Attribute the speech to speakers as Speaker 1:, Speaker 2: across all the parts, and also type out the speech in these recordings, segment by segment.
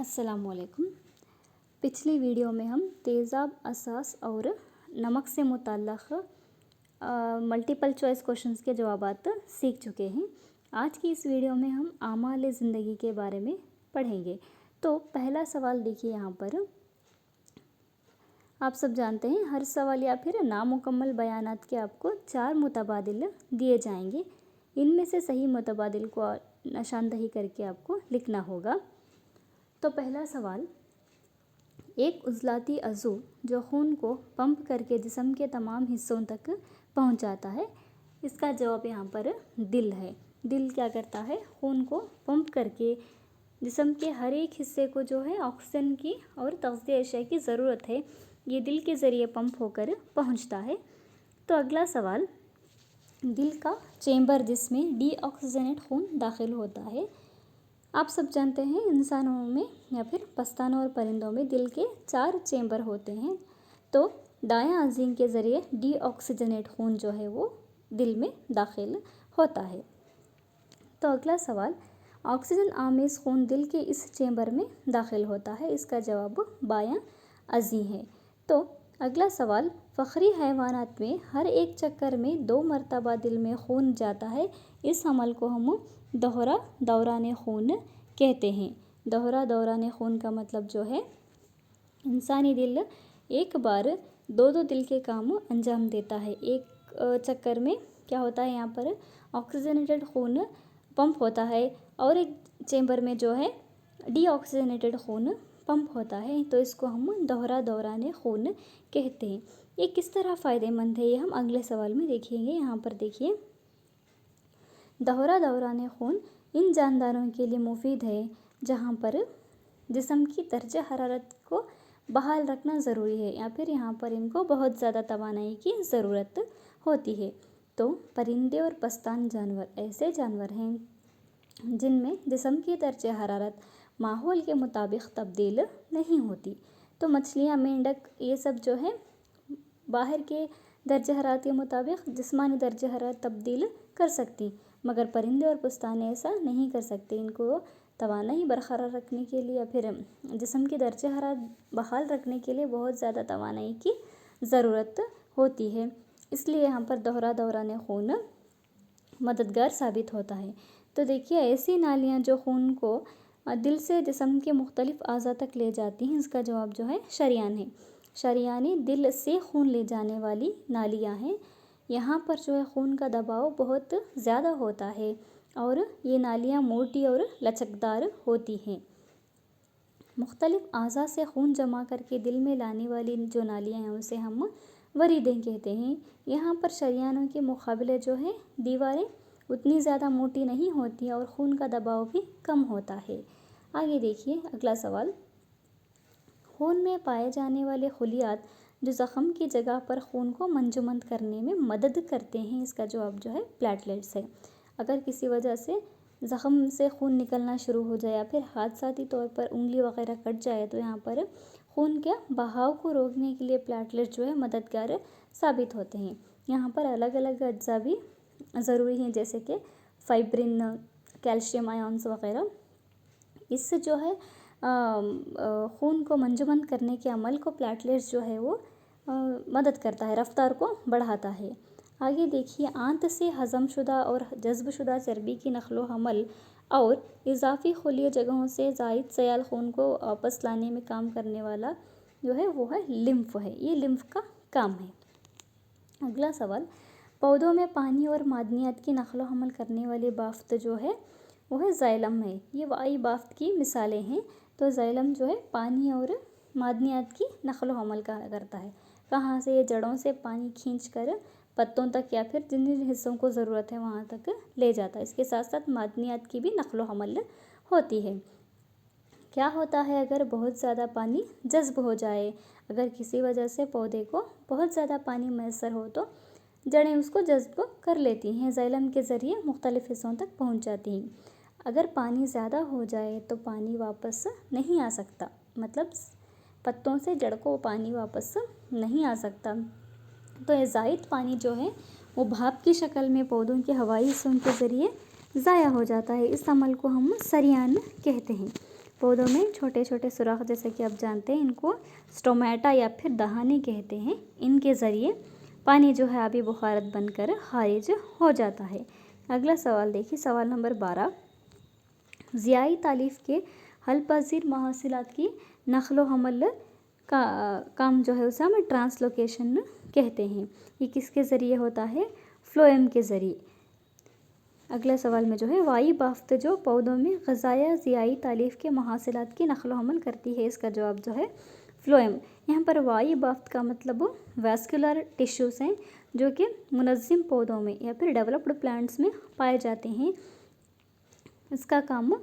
Speaker 1: अस्सलाम वालेकुम। पिछली वीडियो में हम तेज़ाब असास और नमक से मुताल्लिक़ मल्टीपल चॉइस क्वेश्चंस के जवाबात सीख चुके हैं। आज की इस वीडियो में हम आमाल ज़िंदगी के बारे में पढ़ेंगे। तो पहला सवाल देखिए, यहाँ पर आप सब जानते हैं हर सवाल या फिर नामुकम्मल बयानात के आपको 4 मुतबादिल दिए जाएंगे। इनमें से सही मुतबादिल को निशानदही करके आपको लिखना होगा। तो पहला सवाल, एक उज़लाती अज़ू जो खून को पंप करके जिस्म के तमाम हिस्सों तक पहुंचाता है, इसका जवाब यहाँ पर दिल है। दिल क्या करता है? खून को पंप करके जिस्म के हर एक हिस्से को जो है ऑक्सीजन की और तग़ज़िया अशिया की ज़रूरत है, ये दिल के ज़रिए पंप होकर पहुंचता है। तो अगला सवाल, दिल का चेंबर जिसमें डीऑक्सीजनेट खून दाखिल होता है। आप सब जानते हैं इंसानों में या फिर पस्तानों और परिंदों में दिल के 4 चेंबर होते हैं। तो दायां अज़ीम के ज़रिए डीऑक्सीजनेट खून जो है वो दिल में दाखिल होता है। तो अगला सवाल, ऑक्सीजन आमेज़ खून दिल के इस चेंबर में दाखिल होता है, इसका जवाब बायां अज़ी है। तो अगला सवाल, फ़खरी हैवानात में हर एक चक्कर में 2 मरतबा दिल में खून जाता है, इस अमल को हम दोहरा दौरान खून कहते हैं। दोहरा दौरान खून का मतलब जो है, इंसानी दिल एक बार 2 दिल के काम अंजाम देता है। एक चक्कर में क्या होता है, यहाँ पर ऑक्सीजनेटेड खून पंप होता है और एक चेंबर में जो है डीऑक्सीजनेटेड खून पंप होता है, तो इसको हम दोहरा दौरान खून कहते हैं। ये किस तरह फ़ायदेमंद है, ये हम अगले सवाल में देखेंगे। यहाँ पर देखिए, दोहरा दौरान खून इन जानदारों के लिए मुफीद है जहाँ पर जिस्म की दर्जा हरारत को बहाल रखना ज़रूरी है या फिर यहाँ पर इनको बहुत ज़्यादा तवानाई की ज़रूरत होती है। तो परिंदे और पस्तान जानवर ऐसे जानवर हैं जिनमें जिस्म की दर्जा हरारत माहौल के मुताबिक तब्दील नहीं होती। तो मछलियाँ, मेंढक, ये सब जो है बाहर के दर्जा हरारत के मुताबिक जिस्मानी दर्जा हरारत तब्दील कर सकती, मगर परिंदे और पस्तान ऐसा नहीं कर सकते। इनको तवानाई बरकरार रखने के लिए या फिर जिस्म की दर्जा हरारत बहाल रखने के लिए बहुत ज़्यादा तवानाई की ज़रूरत होती है, इसलिए यहाँ पर दोहरा दौरान खून मददगार साबित होता है। तो देखिए, ऐसी नालियाँ जो खून को दिल से जिस्म के मुख्तलिफ अज़ा तक ले जाती हैं, इसका जवाब जो है शरियान है। शरियानी दिल से खून ले जाने वाली नालियाँ हैं। यहाँ पर जो है खून का दबाव बहुत ज़्यादा होता है और ये नालियाँ मोटी और लचकदार होती हैं। मुख्तलिफ अज़ा से खून जमा करके दिल में लाने वाली जो नालियाँ हैं उसे हम वरीदें कहते हैं। यहाँ पर शरियानों के मुकाबले जो है दीवारें उतनी ज़्यादा मोटी नहीं होती और खून का दबाव भी कम होता है। आगे देखिए, अगला सवाल, खून में पाए जाने वाले खलियात जो ज़ख़म की जगह पर खून को मंजमंद करने में मदद करते हैं, इसका जवाब जो है प्लेटलेट्स है। अगर किसी वजह से ज़ख़म से खून निकलना शुरू हो जाए या फिर हादसाती तौर पर उंगली वगैरह कट जाए, तो यहाँ पर खून के बहाव को रोकने के लिए प्लेटलेट्स जो है मददगार साबित होते हैं। यहाँ पर अलग अलग अज्जा भी ज़रूरी हैं, जैसे कि फाइब्रिन, कैल्शियम आयन्स वगैरह। इससे जो है खून को मंजमंद करने के अमल को प्लेटलेट्स जो है वो मदद करता है, रफ्तार को बढ़ाता है। आगे देखिए, आंत से हज़म शुदा और जज़्ब शुदा चर्बी की नक़्लो हमल और इजाफ़ी खुली जगहों से ज़ायद सयाल खून को वापस लाने में काम करने वाला जो है वो है लिम्फ है। ये लिम्फ का काम है। अगला सवाल, पौधों में पानी और मादनियात की नक़्लो हमल करने वाली बाफ्त जो है वो है ज़ाइलम है। ये वाई बाफ्त की मिसालें हैं। तो ज़ाइलम जो है पानी और मादनियात की नक़्लो हमल करता है। कहाँ से? ये जड़ों से पानी खींच कर पत्तों तक या फिर जिन जिन हिस्सों को ज़रूरत है वहाँ तक ले जाता है। इसके साथ साथ मादनियात की भी नक़्लो हमल होती है। क्या होता है अगर बहुत ज़्यादा पानी जज़्ब हो जाए? अगर किसी वजह से पौधे को बहुत ज़्यादा पानी मैसर हो तो जड़ें उसको जज़्ब कर लेती हैं, ज़ाइलम के ज़रिए मुख्तलिफ़ हिस्सों तक पहुँच जाती हैं। अगर पानी ज़्यादा हो जाए तो पानी वापस नहीं आ सकता, मतलब पत्तों से जड़ को पानी वापस नहीं आ सकता। तो ये ज़ायद पानी जो है वो भाप की शक्ल में पौधों के हवाई हिस्सों के ज़रिए ज़ाया हो जाता है। इस अमल को हम सरियान कहते हैं। पौधों में छोटे छोटे सुराख, जैसे कि आप जानते हैं, इनको स्टोमेटा या फिर दहाने कहते हैं। इनके ज़रिए पानी जो है आबी बुखारत बनकर खारिज हो जाता है। अगला सवाल देखिए, सवाल नंबर 12। ज़ियाई तालीफ के हल पजीर महसूलात की नक़्ल हमल का काम जो है उसे हम ट्रांसलोकेशन कहते हैं। ये किसके ज़रिए होता है? फ्लोएम के ज़रिए। अगला सवाल में जो है वाई बाफ्त जो पौधों में ग़िज़ाया ज़ियाई तालीफ के महसूलात की नक़्ल हमल करती है, इसका जवाब जो है फ्लोएम। यहाँ पर वाई बाफ्त का मतलब वैस्कुलर टिश्यूज़ हैं जो कि मुनज़्ज़म पौधों में या फिर डेवलप्ड प्लांट्स में पाए जाते हैं। इसका काम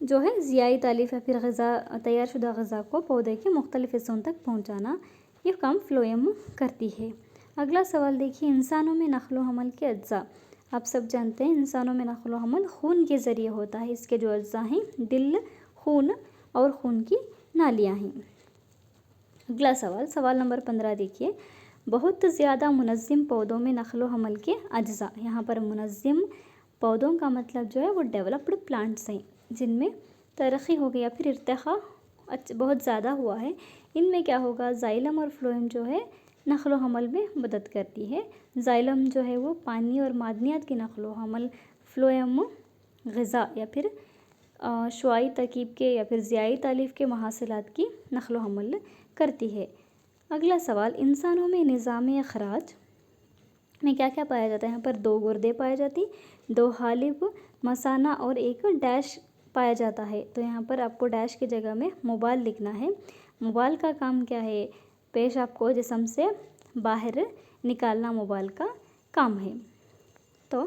Speaker 1: जो है ज़ियाई तालीफ या फिर ग़िज़ा, तैयार शुदा ग़िज़ा को पौधे के मुख्तलिफ़ हिस्सों तक पहुँचाना, ये काम फ्लोएम करती है। अगला सवाल देखिए, इंसानों में नक़्ल हमल के अज्जा। आप सब जानते हैं इंसानों में नक़्ल हमल खून के ज़रिए होता है। इसके जो अज्जा हैं दिल, खून और खून की नालियाँ हैं। अगला सवाल, सवाल नंबर 15 देखिए, बहुत ज़्यादा मुनज़्ज़म पौधों में नक़्ल हमल के अज्जा। यहाँ पर मुनज़्ज़म पौधों का मतलब जो है वो डेवलप्ड प्लांट्स हैं जिनमें तरक्की हो गई या फिर इर्तिक़ा बहुत ज़्यादा हुआ है। इनमें क्या होगा, ज़ाइलम और फ्लोएम जो है नक़्ल हमल में मदद करती है। ज़ाइलम जो है वो पानी और मादनियात की नक़्ल हमल, फ्लोएम ग़िज़ा या फिर शुआई तरकीब के या फिर ज़ियाई तालीफ के महसूलात की नक़्ल हमल करती है। अगला सवाल, इंसानों में निज़ाम अखराज में क्या क्या पाया जाता है? यहाँ पर 2 गुर्दे पाए जाती, 2 हालिब, मसाना और एक डैश पाया जाता है। तो यहाँ पर आपको डैश की जगह में मुबाल लिखना है। मुबाल का काम क्या है? पेशाब को जिस्म से बाहर निकालना मुबाल का काम है। तो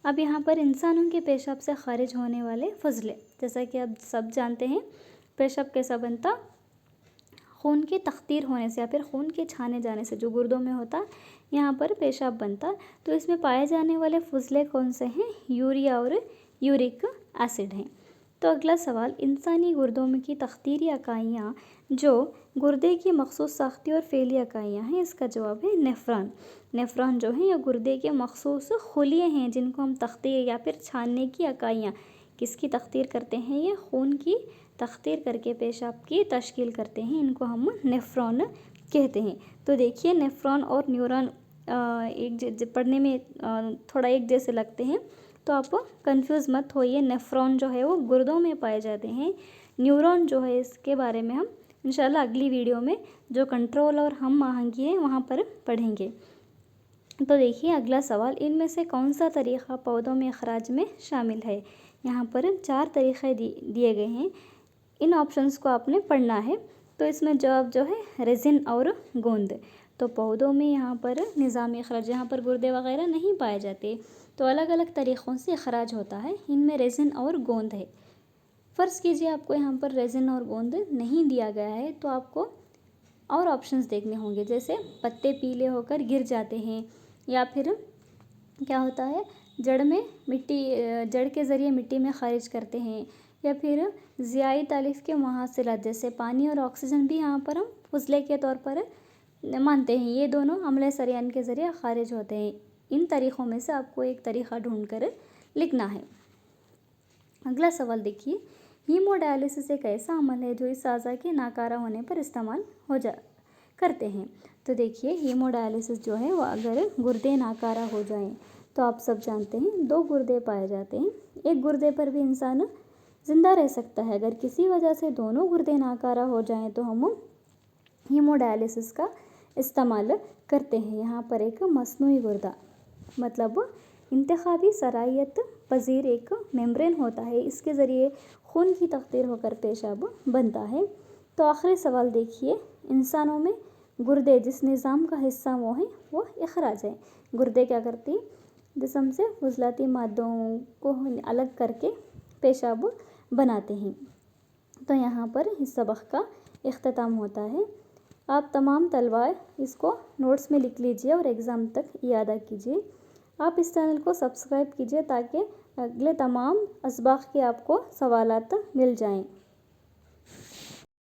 Speaker 1: अब यहाँ पर इंसानों के पेशाब से खारिज होने वाले फजले, जैसा कि आप सब जानते हैं, पेशाब कैसा बनता? खून के तख्तीर होने से या फिर खून के छाने जाने से जो गुर्दों में होता, यहाँ पर पेशाब बनता। तो इसमें पाए जाने वाले फजले कौन से हैं? यूरिया और यूरिक एसिड हैं। तो अगला सवाल, इंसानी गुर्दों में की तख्तीरी इकाइयाँ जो गुर्दे की मखसूस साख्ती और फेली इकाइयाँ हैं, इसका जवाब है नेफ्रॉन। नेफ्रॉन जो है ये गुर्दे के मखसूस खुलिये हैं जिनको हम तख्तीर या फिर छानने की इकाइयाँ, किसकी तख्तीर करते हैं? ये खून की तख्तीर करके पेशाब की तश्कील करते हैं, इनको हम नेफ्रॉन कहते हैं। तो देखिए, नेफ्रॉन और न्यूरॉन पढ़ने में थोड़ा एक जैसे लगते हैं, तो आप कंफ्यूज मत होइए। नेफ्रॉन जो है वो गुर्दों में पाए जाते हैं। न्यूरॉन जो है इसके बारे में हम इंशाल्लाह अगली वीडियो में जो कंट्रोल और हम आहंगी है वहाँ पर पढ़ेंगे। तो देखिए अगला सवाल, इनमें से कौन सा तरीक़ा पौधों में अखराज में शामिल है? यहाँ पर 4 तरीक़े दिए गए हैं, इन ऑप्शंस को आपने पढ़ना है। तो इसमें जवाब जो है रेजिन और गोंद। तो पौधों में यहाँ पर निज़ामी अखराज, यहाँ पर गुर्दे वगैरह नहीं पाए जाते, तो अलग अलग तरीक़ों से अखराज होता है। इनमें रेजिन और गोंद है। फ़र्ज़ कीजिए आपको यहाँ पर रेजिन और गोंद नहीं दिया गया है, तो आपको और ऑप्शंस देखने होंगे, जैसे पत्ते पीले होकर गिर जाते हैं, या फिर क्या होता है जड़ में मिट्टी, जड़ के ज़रिए मिट्टी में खारिज करते हैं, या फिर ज़ियाई तालीफ के महसूलात जैसे पानी और ऑक्सीजन भी यहाँ पर हम फजले के तौर पर मानते हैं, ये दोनों अम्ल सरियान के ज़रिए खारिज होते हैं। इन तरीक़ों में से आपको एक तरीक़ा ढूंढ कर लिखना है। अगला सवाल देखिए, हीमोडायलिसिस एक ऐसा अमल है जो इस अज़ा के नाकारा होने पर इस्तेमाल करते हैं। तो देखिए, हीमोडायलिसिस जो है वो अगर गुर्दे नाकारा हो जाएं, तो आप सब जानते हैं 2 गुर्दे पाए जाते हैं। एक गुर्दे पर भी इंसान ज़िंदा रह सकता है। अगर किसी वजह से दोनों गुर्दे नाकारा हो जाएं तो हम हीमोडायलिसिस का इस्तेमाल करते हैं। यहाँ पर एक मसनूई गुर्दा मतलब इंतखाबी सराहियत पजीर एक मेम्ब्रेन होता है, इसके ज़रिए खून की तख्तीर होकर पेशाब बनता है। तो आखिरी सवाल देखिए, इंसानों में गुर्दे जिस निज़ाम का हिस्सा वो हैं वो अखराज है। गुर्दे क्या करती हैं? जिस्म से फजलाती मादों को अलग करके पेशाब बनाते हैं। तो यहाँ पर इस सबक का इख्तिताम होता है। आप तमाम तलबा इसको नोट्स में लिख लीजिए और एग्ज़ाम तक याद कीजिए। आप इस चैनल को सब्सक्राइब कीजिए ताकि अगले तमाम असबाक़ के आपको सवालात मिल जाएं।